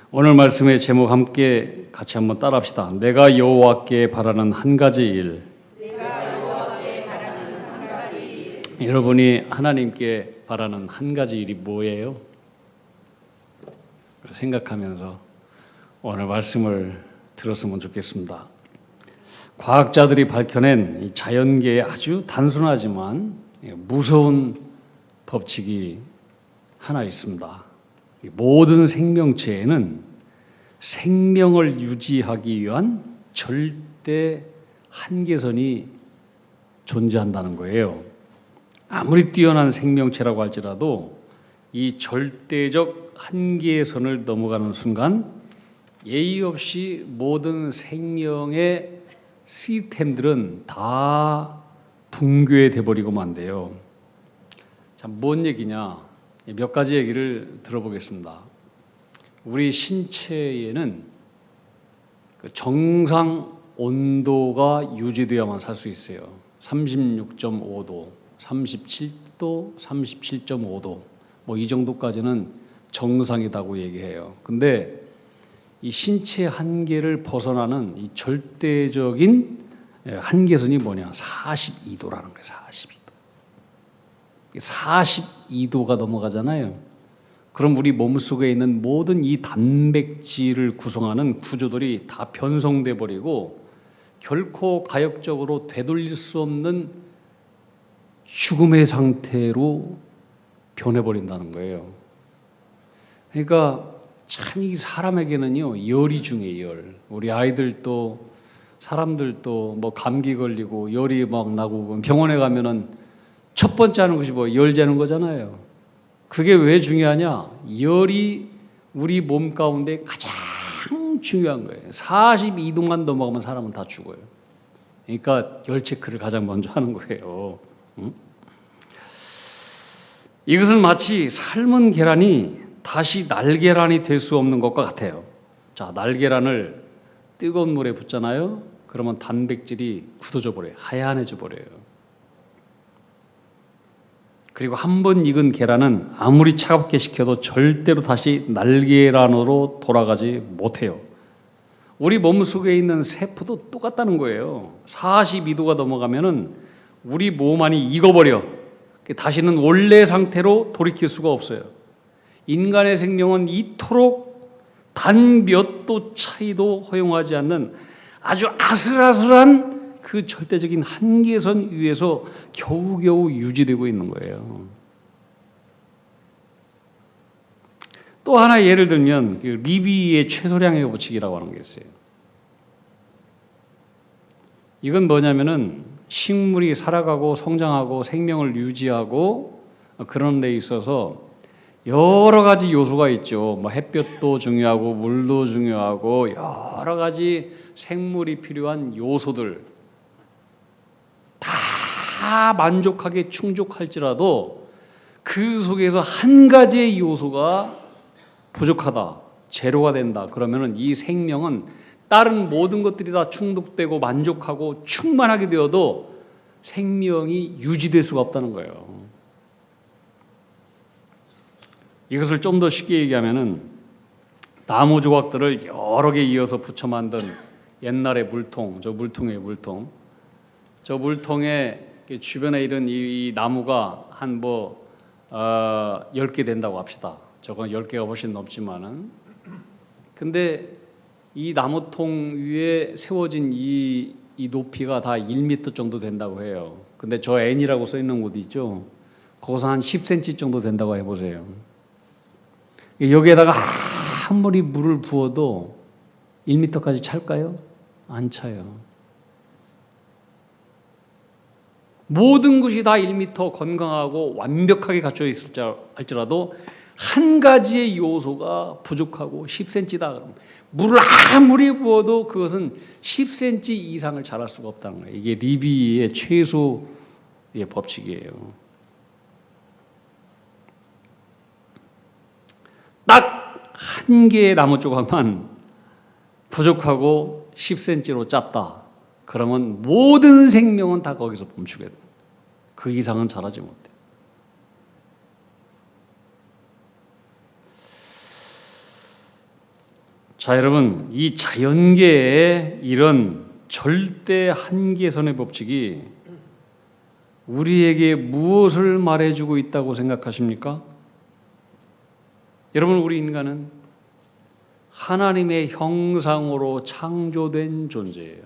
오늘 말씀의 제목 함께 같이 한번 따라합시다. 내가 여호와께 바라는 한 가지 일. 여러분이 하나님께 바라는 한 가지 일이 뭐예요? 생각하면서 오늘 말씀을 들었으면 좋겠습니다. 과학자들이 밝혀낸 이 자연계의 아주 단순하지만 무서운 법칙이 하나 있습니다. 모든 생명체에는 생명을 유지하기 위한 절대 한계선이 존재한다는 거예요. 아무리 뛰어난 생명체라고 할지라도 이 절대적 한계선을 넘어가는 순간 예의 없이 모든 생명의 시스템들은 다 붕괴돼 버리고 만대요. 자, 뭔 얘기냐? 몇 가지 얘기를 들어보겠습니다. 우리 신체에는 정상 온도가 유지되어야만 살 수 있어요. 36.5도, 37도, 37.5도 뭐 이 정도까지는 정상이라고 얘기해요. 근데 이 신체 한계를 벗어나는 이 절대적인 한계선이 뭐냐? 42도라는 거예요. 42도. 42도가 넘어가잖아요. 그럼 우리 몸속에 있는 모든 이 단백질을 구성하는 구조들이 다 변성돼 버리고 결코 가역적으로 되돌릴 수 없는 죽음의 상태로 변해버린다는 거예요. 그러니까 참 이 사람에게는요, 열이 중요해요. 열. 우리 아이들도 사람들도 뭐 감기 걸리고 열이 막 나고 병원에 가면은 첫 번째 하는 것이 뭐 열 재는 거잖아요. 그게 왜 중요하냐? 열이 우리 몸 가운데 가장 중요한 거예요. 42도만 넘어가면 사람은 다 죽어요. 그러니까 열 체크를 가장 먼저 하는 거예요. 응? 이것은 마치 삶은 계란이 다시 날계란이 될 수 없는 것과 같아요. 자, 날계란을 뜨거운 물에 붓잖아요. 그러면 단백질이 굳어져 버려요. 하얀해져 버려요. 그리고 한 번 익은 계란은 아무리 차갑게 식혀도 절대로 다시 날계란으로 돌아가지 못해요. 우리 몸속에 있는 세포도 똑같다는 거예요. 42도가 넘어가면은 우리 몸 안이 익어버려. 다시는 원래 상태로 돌이킬 수가 없어요. 인간의 생명은 이토록 단 몇 도 차이도 허용하지 않는 아주 아슬아슬한 그 절대적인 한계선 위에서 겨우겨우 유지되고 있는 거예요. 또 하나 예를 들면 그 리비의 최소량의 법칙이라고 하는 게 있어요. 이건 뭐냐면은 식물이 살아가고 성장하고 생명을 유지하고 그런 데 있어서 여러 가지 요소가 있죠. 뭐 햇볕도 중요하고 물도 중요하고 여러 가지 생물이 필요한 요소들 다 만족하게 충족할지라도 그 속에서 한 가지의 요소가 부족하다, 제로가 된다. 그러면은 이 생명은 다른 모든 것들이 다 충족되고 만족하고 충만하게 되어도 생명이 유지될 수가 없다는 거예요. 이것을 좀 더 쉽게 얘기하면은 나무 조각들을 여러 개 이어서 붙여 만든 옛날의 물통, 저 물통이에요, 물통. 저 물통에 주변에 이런 이 나무가 한 10개 된다고 합시다. 저건 10개가 훨씬 넘지만은. 근데 이 나무통 위에 세워진 이 높이가 다 1m 정도 된다고 해요. 근데 저 N이라고 써 있는 곳 있죠? 거기서 한 10cm 정도 된다고 해보세요. 여기에다가 아무리 물을 부어도 1m까지 찰까요? 안 차요. 모든 것이 다 1m 건강하고 완벽하게 갖춰 있을지 할지라도 한 가지의 요소가 부족하고 10cm다 그러면 물을 아무리 부어도 그것은 10cm 이상을 자랄 수가 없다는 거예요. 이게 리비의 최소의 법칙이에요. 딱 한 개의 나무 조각만 부족하고 10cm로 짧다. 그러면 모든 생명은 다 거기서 멈추게 돼요. 그 이상은 자라지 못해요. 자, 여러분, 이 자연계의 이런 절대 한계선의 법칙이 우리에게 무엇을 말해주고 있다고 생각하십니까? 여러분, 우리 인간은 하나님의 형상으로 창조된 존재예요.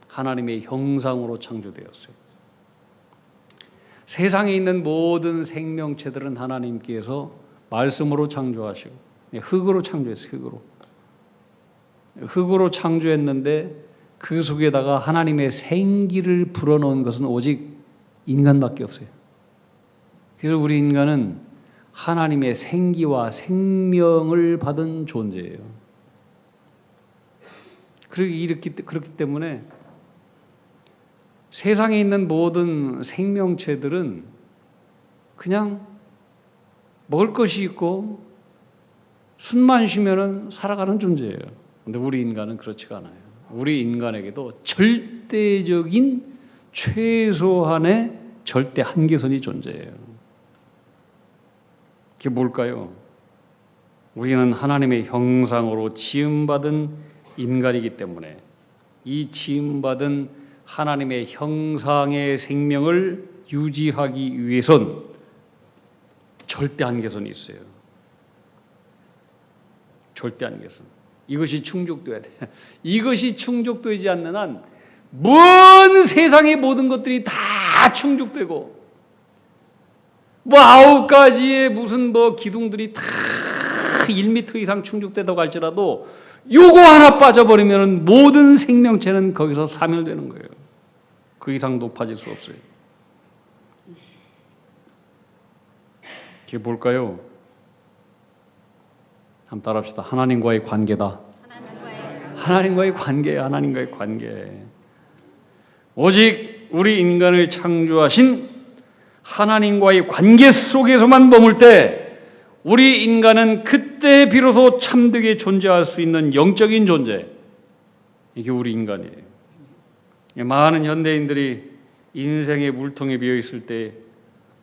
하나님의 형상으로 창조되었어요. 세상에 있는 모든 생명체들은 하나님께서 말씀으로 창조하시고 흙으로 창조했어요. 흙으로 창조했는데 그 속에다가 하나님의 생기를 불어넣은 것은 오직 인간밖에 없어요. 그래서 우리 인간은 하나님의 생기와 생명을 받은 존재예요. 그렇기 때문에 세상에 있는 모든 생명체들은 그냥 먹을 것이 있고 숨만 쉬면은 살아가는 존재예요. 근데 우리 인간은 그렇지가 않아요. 우리 인간에게도 절대적인 최소한의 절대 한계선이 존재해요. 그게 뭘까요? 우리는 하나님의 형상으로 지음받은 인간이기 때문에 이 지음받은 하나님의 형상의 생명을 유지하기 위해선 절대 한계선이 있어요. 절대 한계선. 이것이 충족돼야 돼. 이것이 충족되지 않는 한 먼 세상의 모든 것들이 다 충족되고 뭐 9가지의 무슨 기둥들이 다 1m 이상 충족되다고 할지라도 요거 하나 빠져버리면 모든 생명체는 거기서 사멸되는 거예요. 그 이상 높아질 수 없어요. 그게 뭘까요? 한번 따라합시다. 하나님과의 관계다. 하나님과의 관계예요. 하나님과의 관계. 오직 우리 인간을 창조하신 하나님과의 관계 속에서만 머물 때 우리 인간은 그때 비로소 참되게 존재할 수 있는 영적인 존재. 이게 우리 인간이에요. 많은 현대인들이 인생의 물통에 비어 있을 때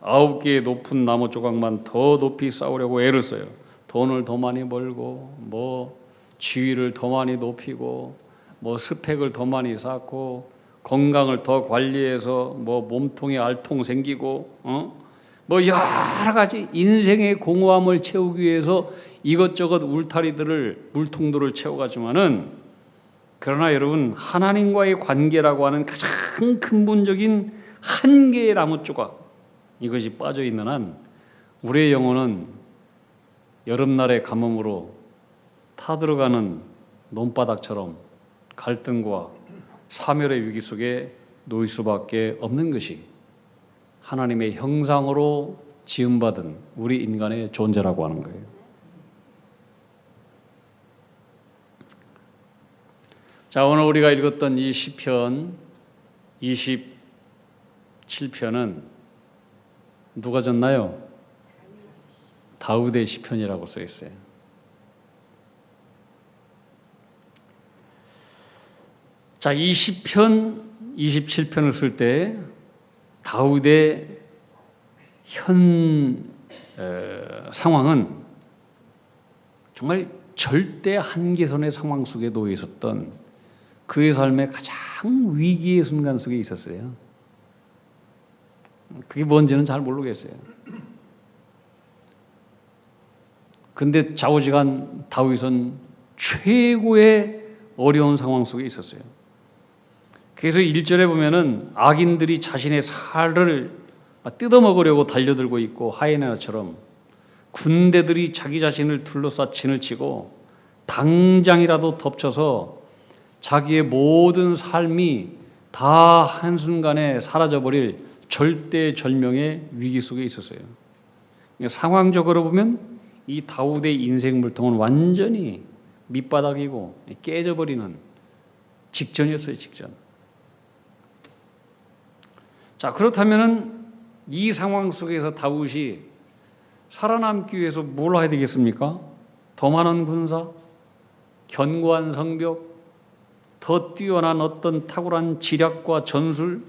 9개의 높은 나무 조각만 더 높이 쌓으려고 애를 써요. 돈을 더 많이 벌고 지위를 더 많이 높이고 스펙을 더 많이 쌓고 건강을 더 관리해서 몸통에 알통 생기고 여러 가지 인생의 공허함을 채우기 위해서 이것저것 물통들을 채워가지만은 그러나 여러분 하나님과의 관계라고 하는 가장 근본적인 한 개의 나무 조각 이것이 빠져 있는 한 우리의 영혼은 여름날의 가뭄으로 타들어가는 논바닥처럼 갈등과 사멸의 위기 속에 놓일 수밖에 없는 것이 하나님의 형상으로 지음받은 우리 인간의 존재라고 하는 거예요. 자, 오늘 우리가 읽었던 이 시편 27편은 누가 졌나요? 다윗의 시편이라고 써 있어요. 자, 이 시편 27편을 쓸 때 다윗의 현 상황은 정말 절대 한계선의 상황 속에 놓여 있었던 그의 삶의 가장 위기의 순간 속에 있었어요. 그게 뭔지는 잘 모르겠어요. 근데 좌우지간 다윗은 최고의 어려운 상황 속에 있었어요. 그래서 1절에 보면은 악인들이 자신의 살을 뜯어먹으려고 달려들고 있고 하이에나처럼 군대들이 자기 자신을 둘러싸 진을 치고 당장이라도 덮쳐서 자기의 모든 삶이 다 한순간에 사라져버릴 절대절명의 위기 속에 있었어요. 상황적으로 보면 이 다윗의 인생 물통은 완전히 밑바닥이고 깨져버리는 직전이었어요. 직전. 자, 그렇다면은 이 상황 속에서 다윗이 살아남기 위해서 뭘 해야 되겠습니까? 더 많은 군사, 견고한 성벽, 더 뛰어난 어떤 탁월한 지략과 전술,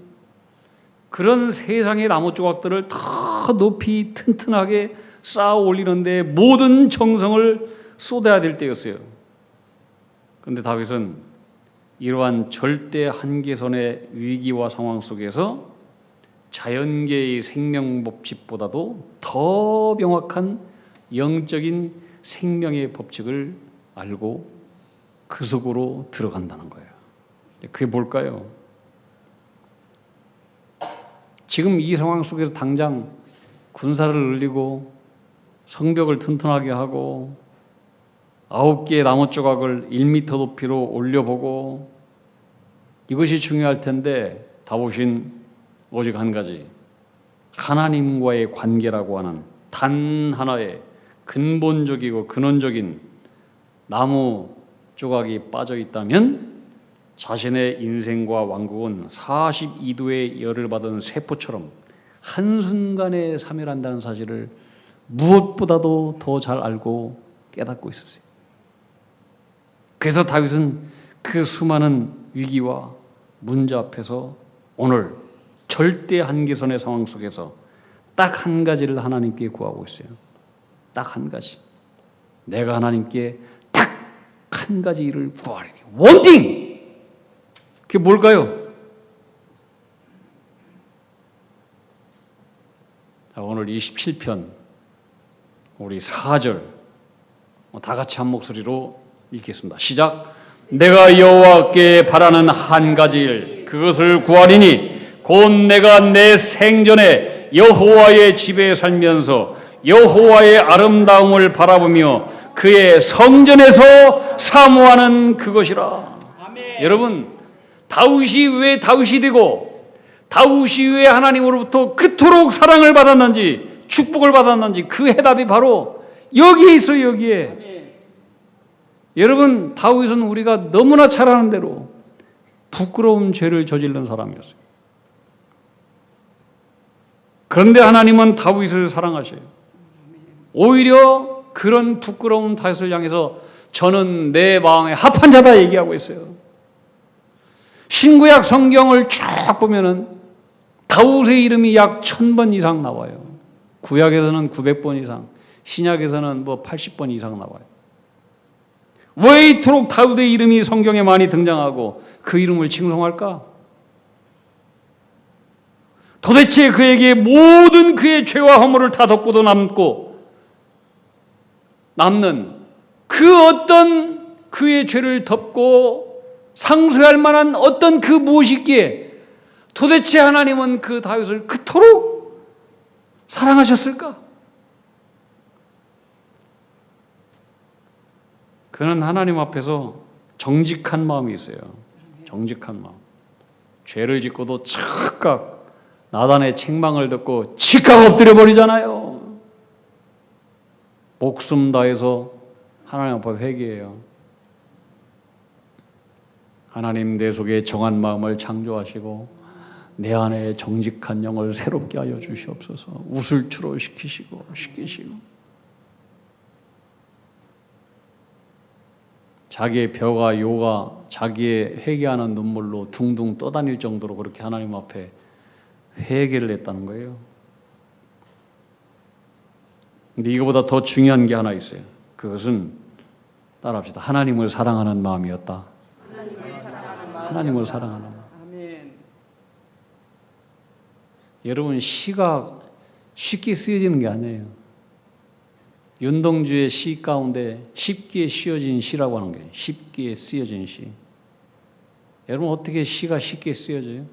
그런 세상의 나무 조각들을 더 높이 튼튼하게 쌓아 올리는데 모든 정성을 쏟아야 될 때였어요. 그런데 다윗은 이러한 절대 한계선의 위기와 상황 속에서 자연계의 생명 법칙보다도 더 명확한 영적인 생명의 법칙을 알고 그 속으로 들어간다는 거예요. 그게 뭘까요? 지금 이 상황 속에서 당장 군사를 늘리고 성벽을 튼튼하게 하고 9개의 나무 조각을 1m 높이로 올려보고 이것이 중요할 텐데 다윗은 오직 한 가지, 하나님과의 관계라고 하는 단 하나의 근본적이고 근원적인 나무 조각이 빠져 있다면 자신의 인생과 왕국은 42도의 열을 받은 세포처럼 한순간에 사멸한다는 사실을 무엇보다도 더 잘 알고 깨닫고 있었어요. 그래서 다윗은 그 수많은 위기와 문제 앞에서 오늘 절대 한계선의 상황 속에서 딱 한 가지를 하나님께 구하고 있어요. 딱 한 가지. 내가 하나님께 딱 한 가지 일을 구하리니. 원띵! 그게 뭘까요? 자, 오늘 27편 우리 4절 다 같이 한 목소리로 읽겠습니다. 시작. 내가 여호와께 바라는 한 가지 일 그것을 구하리니 곧 내가 내 생전에 여호와의 집에 살면서 여호와의 아름다움을 바라보며 그의 성전에서 사모하는 그것이라. 아멘. 여러분, 다윗이 왜 다윗이 되고 다윗이 왜 하나님으로부터 그토록 사랑을 받았는지 축복을 받았는지 그 해답이 바로 여기에 있어요. 여기에. 아멘. 여러분, 다윗은 우리가 너무나 잘 아는 대로 부끄러운 죄를 저지른 사람이었어요. 그런데 하나님은 다윗을 사랑하셔요. 오히려 그런 부끄러운 다윗을 향해서 저는 내 마음에 합한 자다 얘기하고 있어요. 신구약 성경을 쫙 보면은 다윗의 이름이 약 1000번 이상 나와요. 구약에서는 900번 이상, 신약에서는 80번 이상 나와요. 왜 이토록 다윗의 이름이 성경에 많이 등장하고 그 이름을 칭송할까? 도대체 그에게 모든 그의 죄와 허물을 다 덮고도 남는 그 어떤 그의 죄를 덮고 상쇄할 만한 어떤 그 무엇이기에 도대체 하나님은 그 다윗을 그토록 사랑하셨을까? 그는 하나님 앞에서 정직한 마음이 있어요. 정직한 마음. 죄를 짓고도 즉각 나단의 책망을 듣고 즉각 엎드려 버리잖아요. 목숨 다해서 하나님 앞에 회개해요. 하나님 내 속에 정한 마음을 창조하시고 내 안에 정직한 영을 새롭게 하여 주시옵소서. 우슬추로 시키시고 자기의 벼가 요가 자기의 회개하는 눈물로 둥둥 떠다닐 정도로 그렇게 하나님 앞에 회개를 했다는 거예요. 근데 이거보다 더 중요한 게 하나 있어요. 그것은 따라합시다. 하나님을 사랑하는 마음이었다. 하나님을 사랑하는 마음. 아멘. 여러분, 시가 쉽게 쓰여지는 게 아니에요. 윤동주의 시 가운데 쉽게 쓰여진 시라고 하는 거예요. 쉽게 쓰여진 시. 여러분, 어떻게 시가 쉽게 쓰여져요?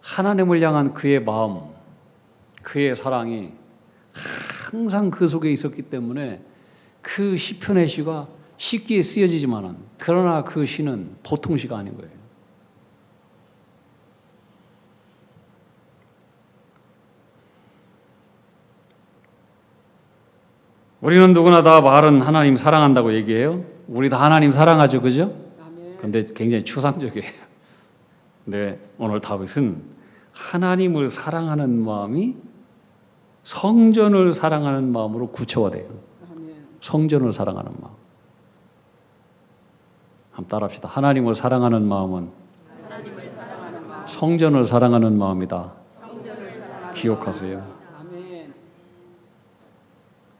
하나님을 향한 그의 마음, 그의 사랑이 항상 그 속에 있었기 때문에 그 시편의 시가 쉽게 쓰여지지만은 그러나 그 시는 보통 시가 아닌 거예요. 우리는 누구나 다 말은 하나님 사랑한다고 얘기해요. 우리 다 하나님 사랑하죠, 그죠? 근데 굉장히 추상적이에요. 근데 오늘 다윗은 하나님을 사랑하는 마음이 성전을 사랑하는 마음으로 구체화돼요. 성전을 사랑하는 마음. 한번 따라합시다. 하나님을 사랑하는 마음은 성전을 사랑하는 마음이다. 기억하세요.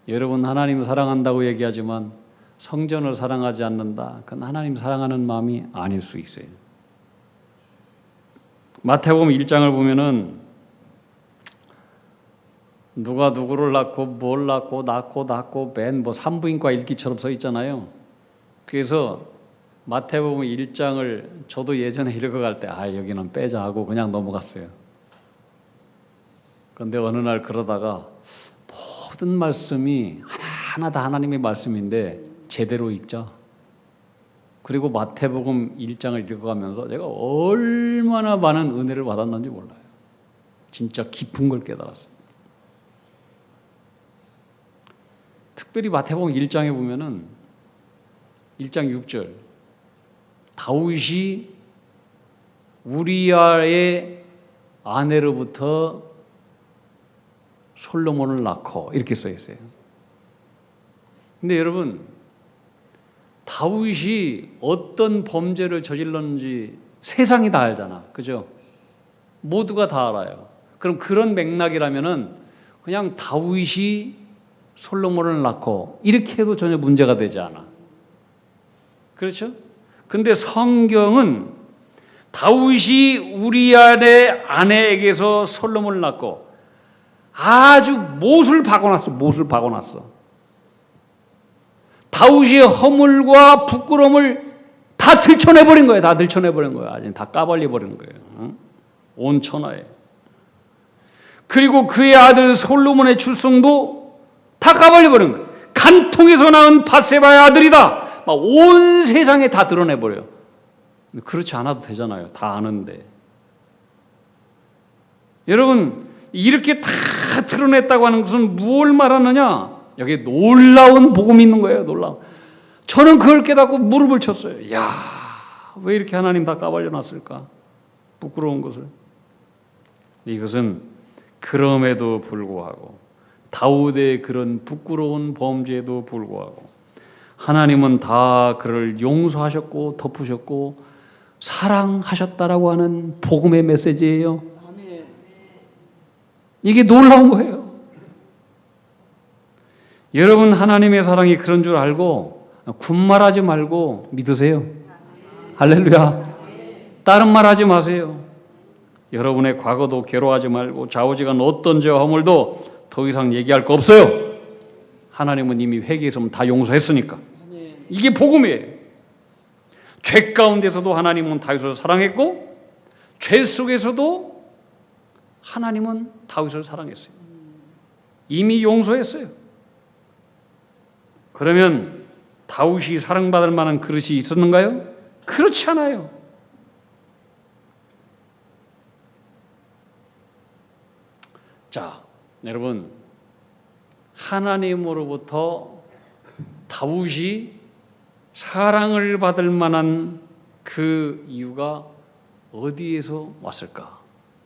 여러분 하나님 사랑한다고 얘기하지만 성전을 사랑하지 않는다. 그건 하나님 사랑하는 마음이 아닐 수 있어요. 마태복음 1장을 보면은 누가 누구를 낳고 뭘 낳고 맨 뭐 산부인과 일기처럼 써 있잖아요. 그래서 마태복음 1장을 저도 예전에 읽어갈 때 여기는 빼자 하고 그냥 넘어갔어요. 그런데 어느 날 그러다가 모든 말씀이 하나하나 다 하나님의 말씀인데 제대로 읽자. 그리고 마태복음 1장을 읽어가면서 제가 얼마나 많은 은혜를 받았는지 몰라요. 진짜 깊은 걸 깨달았어요. 특별히 마태복음 1장에 보면은 1장 6절 다윗이 우리아의 아내로부터 솔로몬을 낳고 이렇게 써 있어요. 근데 여러분 다윗이 어떤 범죄를 저질렀는지 세상이 다 알잖아. 그죠? 모두가 다 알아요. 그럼 그런 맥락이라면은 그냥 다윗이 솔로몬을 낳고 이렇게 해도 전혀 문제가 되지 않아. 그렇죠? 근데 성경은 다윗이 우리아의 아내에게서 솔로몬을 낳고 아주 못을 박아놨어. 다윗의 허물과 부끄러움을 다 들춰내버린 거예요. 아직 다 까발려버린 거예요. 온 천하에. 그리고 그의 아들 솔로몬의 출생도 다 까발려버린 거예요. 간통에서 낳은 밧세바의 아들이다. 막 온 세상에 다 드러내버려요. 그렇지 않아도 되잖아요. 다 아는데. 여러분 이렇게 다 드러냈다고 하는 것은 무엇을 말하느냐? 여기에 놀라운 복음이 있는 거예요. 놀라운. 저는 그걸 깨닫고 무릎을 쳤어요. 야, 왜 이렇게 하나님 다 까발려 놨을까? 부끄러운 것을. 이것은 그럼에도 불구하고 다윗의 그런 부끄러운 범죄에도 불구하고 하나님은 다 그를 용서하셨고 덮으셨고 사랑하셨다라고 하는 복음의 메시지예요. 이게 놀라운 거예요. 여러분 하나님의 사랑이 그런 줄 알고 군말하지 말고 믿으세요. 할렐루야. 다른 말 하지 마세요. 여러분의 과거도 괴로워하지 말고 좌우지간 어떤 죄와 허물도 더 이상 얘기할 거 없어요. 하나님은 이미 회개했으면 다 용서했으니까. 이게 복음이에요. 죄 가운데서도 하나님은 다윗을 사랑했고 죄 속에서도 하나님은 다윗을 사랑했어요. 이미 용서했어요. 그러면 다윗이 사랑받을 만한 그릇이 있었는가요? 그렇지 않아요. 자, 여러분 하나님으로부터 다윗이 사랑을 받을 만한 그 이유가 어디에서 왔을까?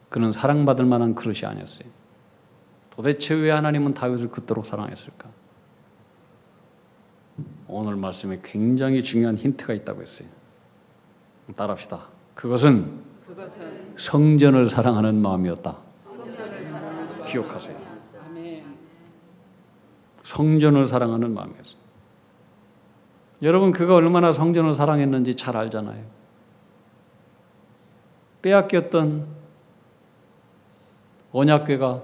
그는 사랑받을 만한 그릇이 아니었어요. 도대체 왜 하나님은 다윗을 그토록 사랑했을까? 오늘 말씀에 굉장히 중요한 힌트가 있다고 했어요. 따라합시다. 그것은 성전을 사랑하는 마음이었다. 기억하세요. 성전을 사랑하는 마음이었어요. 여러분 그가 얼마나 성전을 사랑했는지 잘 알잖아요. 빼앗겼던 언약궤가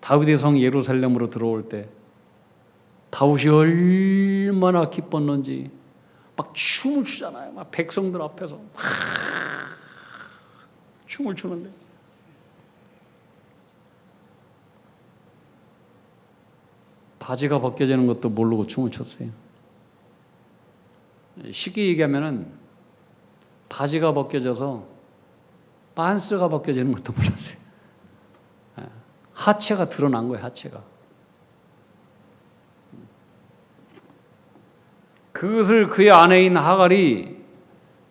다윗의 성 예루살렘으로 들어올 때 다윗이 얼마나 기뻤는지 막 춤을 추잖아요. 막 백성들 앞에서 막 춤을 추는데 바지가 벗겨지는 것도 모르고 춤을 췄어요. 쉽게 얘기하면은 바지가 벗겨져서 빤스가 벗겨지는 것도 몰랐어요. 하체가 드러난 거예요. 하체가. 그것을 그의 아내인 하갈이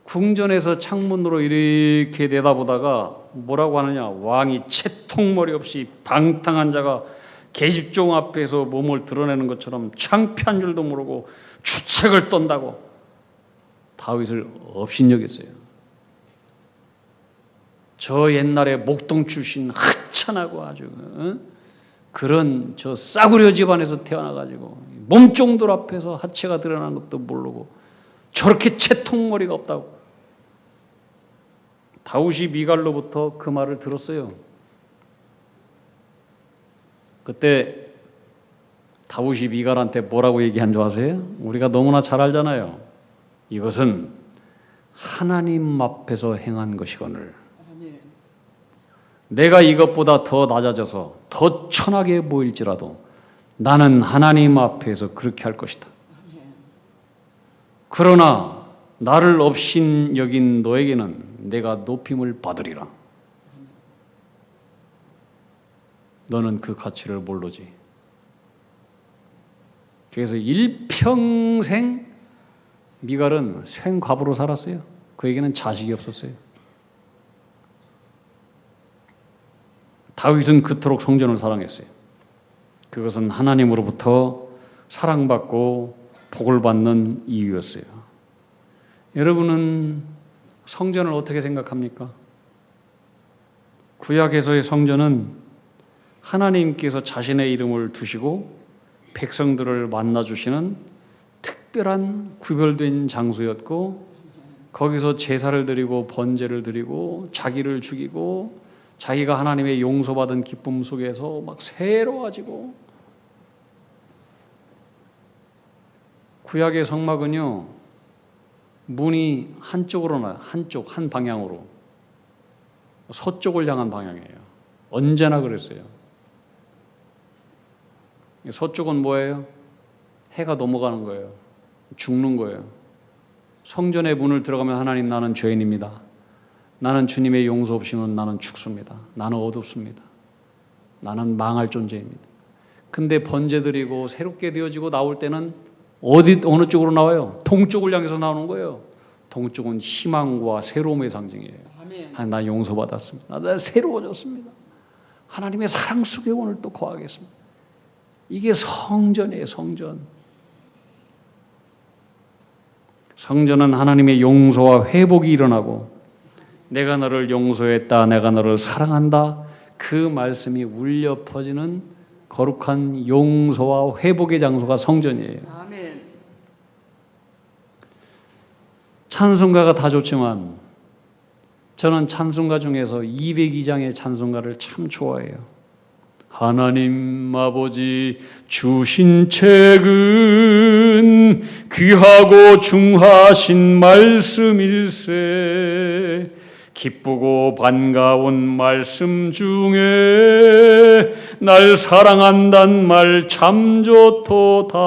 궁전에서 창문으로 이렇게 내다보다가 뭐라고 하느냐. 왕이 채통머리 없이 방탕한 자가 계집종 앞에서 몸을 드러내는 것처럼 창피한 줄도 모르고 주책을 떤다고 다윗을 업신여겼어요. 저 옛날에 목동 출신 하찮하고 아주 그런 저 싸구려 집안에서 태어나가지고 몸종들 앞에서 하체가 드러나는 것도 모르고 저렇게 채통머리가 없다고. 다윗이 미갈로부터 그 말을 들었어요. 그때 다윗이 미갈한테 뭐라고 얘기한 줄 아세요? 우리가 너무나 잘 알잖아요. 이것은 하나님 앞에서 행한 것이거늘 내가 이것보다 더 낮아져서 더 천하게 보일지라도 나는 하나님 앞에서 그렇게 할 것이다. 그러나 나를 업신 여긴 너에게는 내가 높임을 받으리라. 너는 그 가치를 모르지. 그래서 일평생 미갈은 생과부로 살았어요. 그에게는 자식이 없었어요. 다윗은 그토록 성전을 사랑했어요. 그것은 하나님으로부터 사랑받고 복을 받는 이유였어요. 여러분은 성전을 어떻게 생각합니까? 구약에서의 성전은 하나님께서 자신의 이름을 두시고 백성들을 만나주시는 특별한 구별된 장소였고 거기서 제사를 드리고 번제를 드리고 자기를 죽이고 자기가 하나님의 용서받은 기쁨 속에서 막 새로워지고 구약의 성막은요 문이 한쪽으로나 한 방향으로 서쪽을 향한 방향이에요. 언제나 그랬어요. 서쪽은 뭐예요? 해가 넘어가는 거예요. 죽는 거예요. 성전의 문을 들어가면 하나님 나는 죄인입니다. 나는 주님의 용서 없이는 나는 죽습니다. 나는 어둡습니다. 나는 망할 존재입니다. 근데 번제드리고 새롭게 되어지고 나올 때는 어느 쪽으로 나와요? 동쪽을 향해서 나오는 거예요. 동쪽은 희망과 새로움의 상징이에요. 아멘. 나 용서받았습니다. 나 새로워졌습니다. 하나님의 사랑 속에 오늘 또 거하겠습니다. 이게 성전이에요. 성전. 성전은 하나님의 용서와 회복이 일어나고 내가 너를 용서했다. 내가 너를 사랑한다. 그 말씀이 울려 퍼지는 거룩한 용서와 회복의 장소가 성전이에요. 아멘. 찬송가가 다 좋지만 저는 찬송가 중에서 202장의 찬송가를 참 좋아해요. 하나님 아버지 주신 책은 귀하고 중하신 말씀일세 기쁘고 반가운 말씀 중에 날 사랑한단 말 참 좋도다.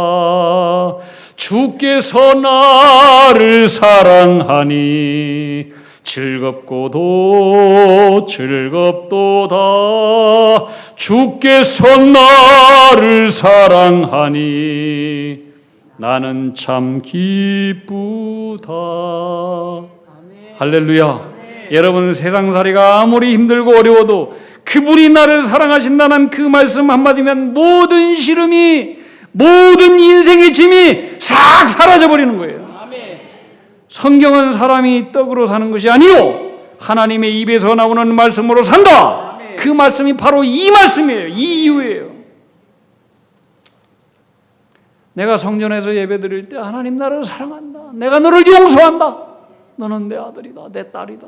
주께서 나를 사랑하니 즐겁고도 즐겁도다. 주께서 나를 사랑하니 나는 참 기쁘다. 아멘. 할렐루야. 아멘. 여러분 세상살이가 아무리 힘들고 어려워도 그분이 나를 사랑하신다는 그 말씀 한마디면 모든 시름이 모든 인생의 짐이 싹 사라져버리는 거예요. 아멘. 성경은 사람이 떡으로 사는 것이 아니요 하나님의 입에서 나오는 말씀으로 산다. 아멘. 그 말씀이 바로 이 말씀이에요. 이 이유예요. 내가 성전에서 예배드릴 때 하나님 나를 사랑한다. 내가 너를 용서한다. 너는 내 아들이다. 내 딸이다.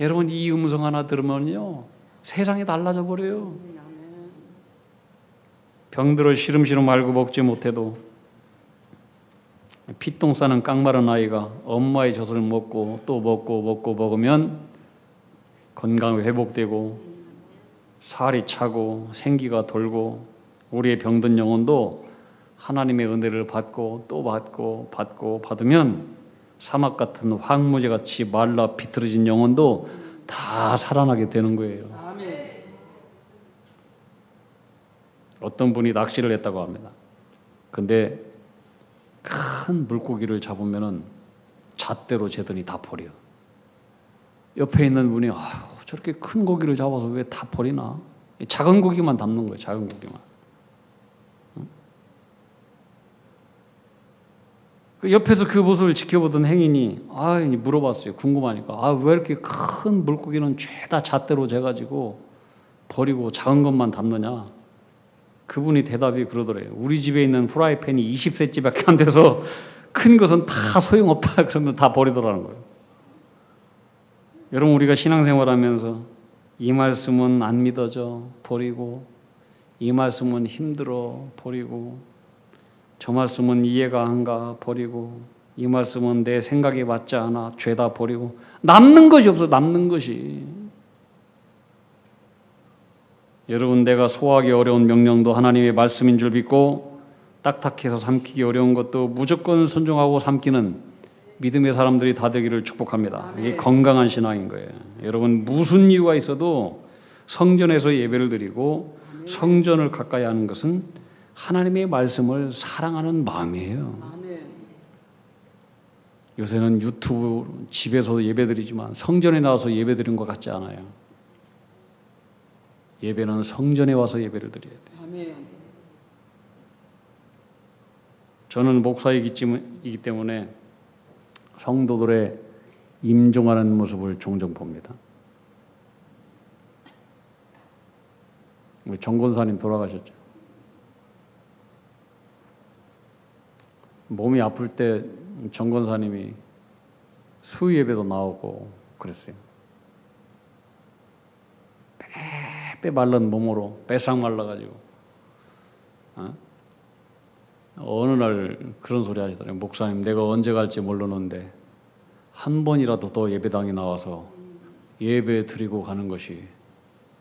여러분 이 음성 하나 들으면요 세상이 달라져 버려요. 병들어 시름시름 앓고 먹지 못해도 피똥 싸는 깡마른 아이가 엄마의 젖을 먹고 또 먹으면 건강이 회복되고 살이 차고 생기가 돌고 우리의 병든 영혼도 하나님의 은혜를 받고 또 받으면 사막 같은 황무지 같이 말라 비틀어진 영혼도 다 살아나게 되는 거예요. 아멘. 어떤 분이 낚시를 했다고 합니다. 근데 큰 물고기를 잡으면은 잣대로 재더니 다 버려. 옆에 있는 분이 저렇게 큰 고기를 잡아서 왜 다 버리나? 작은 고기만 담는 거예요. 작은 고기만. 옆에서 그 모습을 지켜보던 행인이 물어봤어요. 궁금하니까 왜 이렇게 큰 물고기는 죄다 잣대로 재가지고 버리고 작은 것만 담느냐? 그분이 대답이 그러더래요. 우리 집에 있는 프라이팬이 20cm밖에 안 돼서 큰 것은 다 소용없다. 그러면 다 버리더라는 거예요. 여러분, 우리가 신앙생활하면서 이 말씀은 안 믿어져, 버리고, 이 말씀은 힘들어, 버리고, 저 말씀은 이해가 안 가, 버리고, 이 말씀은 내 생각에 맞지 않아, 죄다 버리고, 남는 것이 없어. 남는 것이. 여러분, 내가 소화하기 어려운 명령도 하나님의 말씀인 줄 믿고 딱딱해서 삼키기 어려운 것도 무조건 순종하고 삼키는 믿음의 사람들이 다 되기를 축복합니다. 이게 건강한 신앙인 거예요. 여러분, 무슨 이유가 있어도 성전에서 예배를 드리고 성전을 가까이 하는 것은 하나님의 말씀을 사랑하는 마음이에요. 요새는 유튜브 집에서 예배드리지만 성전에 나와서 예배드리는 것 같지 않아요. 예배는 성전에 와서 예배를 드려야 돼요. 아멘. 저는 목사이기 때문에 성도들의 임종하는 모습을 종종 봅니다. 우리 정 권사님 돌아가셨죠. 몸이 아플 때 정 권사님이 수요 예배도 나오고 그랬어요. 빼 마른 몸으로 빼싹 말라가지고 어느 날 그런 소리 하시더라고요. 목사님, 내가 언제 갈지 모르는데 한 번이라도 더 예배당에 나와서 예배 드리고 가는 것이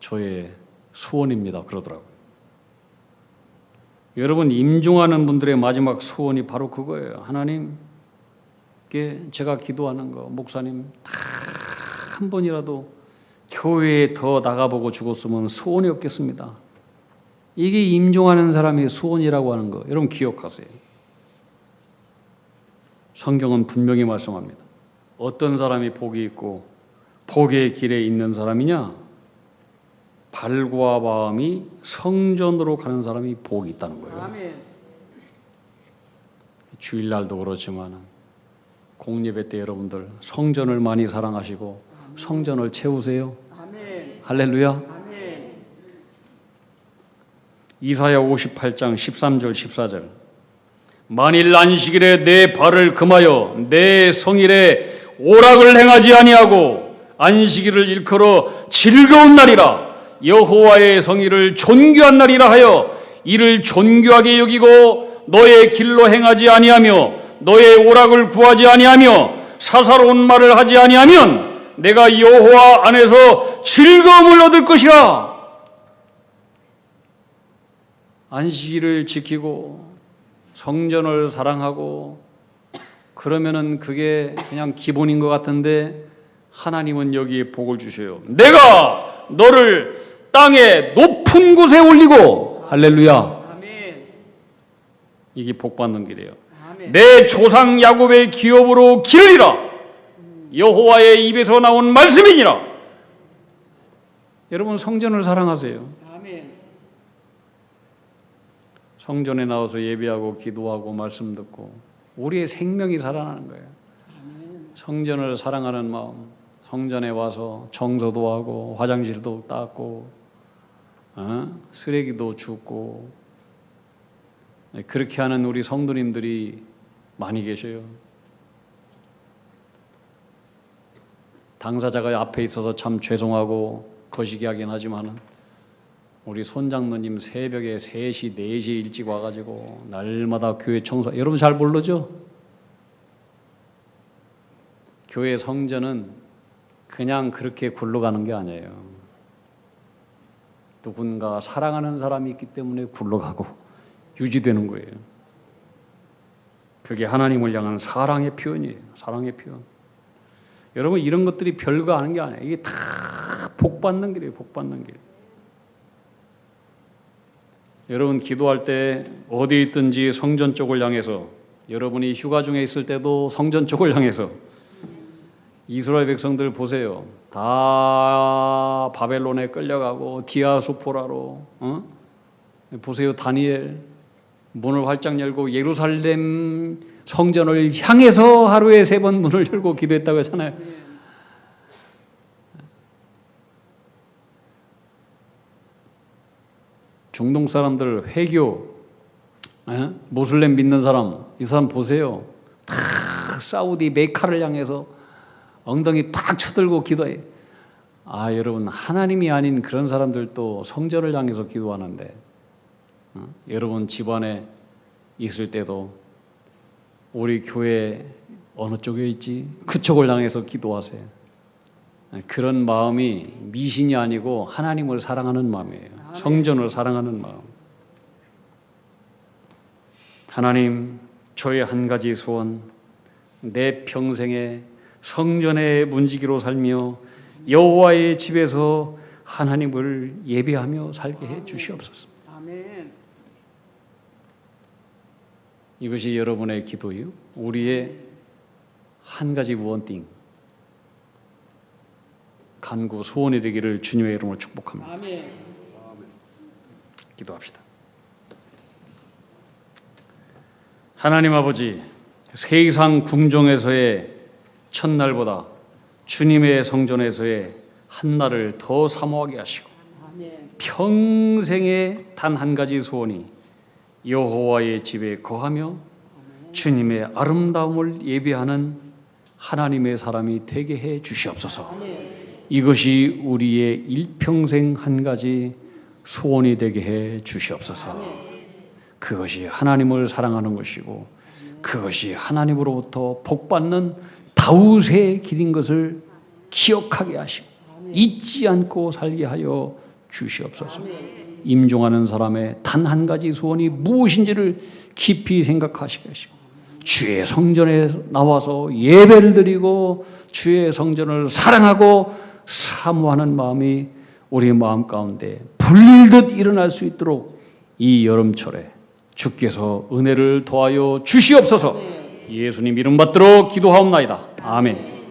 저의 소원입니다. 그러더라고요. 여러분, 임종하는 분들의 마지막 소원이 바로 그거예요. 하나님께 제가 기도하는 거, 목사님 한 번이라도 교회에 더 나가보고 죽었으면 소원이 없겠습니다. 이게 임종하는 사람의 소원이라고 하는 거, 여러분 기억하세요. 성경은 분명히 말씀합니다. 어떤 사람이 복이 있고 복의 길에 있는 사람이냐? 발과 마음이 성전으로 가는 사람이 복이 있다는 거예요. 아멘. 주일날도 그렇지만 공예배 때 여러분들 성전을 많이 사랑하시고 성전을 채우세요. 아멘. 할렐루야. 아멘. 이사야 58장 13절 14절. 만일 안식일에 내 발을 금하여 내 성일에 오락을 행하지 아니하고 안식일을 일컬어 즐거운 날이라 여호와의 성일을 존귀한 날이라 하여 이를 존귀하게 여기고 너의 길로 행하지 아니하며 너의 오락을 구하지 아니하며 사사로운 말을 하지 아니하면 내가 여호와 안에서 즐거움을 얻을 것이라. 안식일을 지키고 성전을 사랑하고 그러면은 그게 그냥 기본인 것 같은데 하나님은 여기에 복을 주셔요. 내가 너를 땅의 높은 곳에 올리고 할렐루야. 아멘. 이게 복 받는 길이에요. 아멘. 내 조상 야곱의 기업으로 기르리라. 여호와의 입에서 나온 말씀이니라. 여러분, 성전을 사랑하세요. 아멘. 성전에 나와서 예배하고 기도하고 말씀 듣고 우리의 생명이 살아나는 거예요. 아멘. 성전을 사랑하는 마음, 성전에 와서 청소도 하고 화장실도 닦고 쓰레기도 줍고 그렇게 하는 우리 성도님들이 많이 계셔요. 당사자가 앞에 있어서 참 죄송하고 거시기하긴 하지만 우리 손장로님 새벽에 3시, 4시 일찍 와가지고 날마다 교회 청소, 여러분 잘 모르죠? 교회 성전은 그냥 그렇게 굴러가는 게 아니에요. 누군가 사랑하는 사람이 있기 때문에 굴러가고 유지되는 거예요. 그게 하나님을 향한 사랑의 표현이에요. 사랑의 표현. 여러분, 이런 것들이 별거 아닌 게 아니에요. 이게 다 복받는 길이에요. 복받는 길. 여러분, 기도할 때 어디 있든지 성전 쪽을 향해서, 여러분이 휴가 중에 있을 때도 성전 쪽을 향해서, 이스라엘 백성들 보세요. 다 바벨론에 끌려가고 디아스포라로 보세요. 다니엘 문을 활짝 열고 예루살렘 성전을 향해서 하루에 3번 문을 열고 기도했다고 했잖아요. 중동 사람들 회교, 모슬렘 믿는 사람, 이 사람 보세요. 다 사우디 메카를 향해서 엉덩이 팍 쳐들고 기도해. 여러분, 하나님이 아닌 그런 사람들도 성전을 향해서 기도하는데, 여러분 집안에 있을 때도 우리 교회 어느 쪽에 있지? 그쪽을 향해서 기도하세요. 그런 마음이 미신이 아니고 하나님을 사랑하는 마음이에요. 성전을 사랑하는 마음. 하나님, 저의 한 가지 소원, 내 평생에 성전의 문지기로 살며 여호와의 집에서 하나님을 예배하며 살게 해 주시옵소서. 아멘. 이것이 여러분의 기도요. 우리의 한 가지 원띵, 간구 소원이 되기를 주님의 이름으로 축복합니다. 아멘. 기도합시다. 하나님 아버지, 세상 궁정에서의 첫날보다 주님의 성전에서의 한날을 더 사모하게 하시고, 아멘. 평생에 단 한 가지 소원이 여호와의 집에 거하며 주님의 아름다움을 예배하는 하나님의 사람이 되게 해 주시옵소서. 이것이 우리의 일평생 한 가지 소원이 되게 해 주시옵소서. 그것이 하나님을 사랑하는 것이고, 그것이 하나님으로부터 복받는 다윗의 길인 것을 기억하게 하시고 잊지 않고 살게 하여 주시옵소서. 임종하는 사람의 단 한 가지 소원이 무엇인지를 깊이 생각하시게 하시고, 주의 성전에 나와서 예배를 드리고 주의 성전을 사랑하고 사모하는 마음이 우리 마음 가운데 불듯 일어날 수 있도록 이 여름철에 주께서 은혜를 더하여 주시옵소서. 예수님 이름 받들어 기도하옵나이다. 아멘.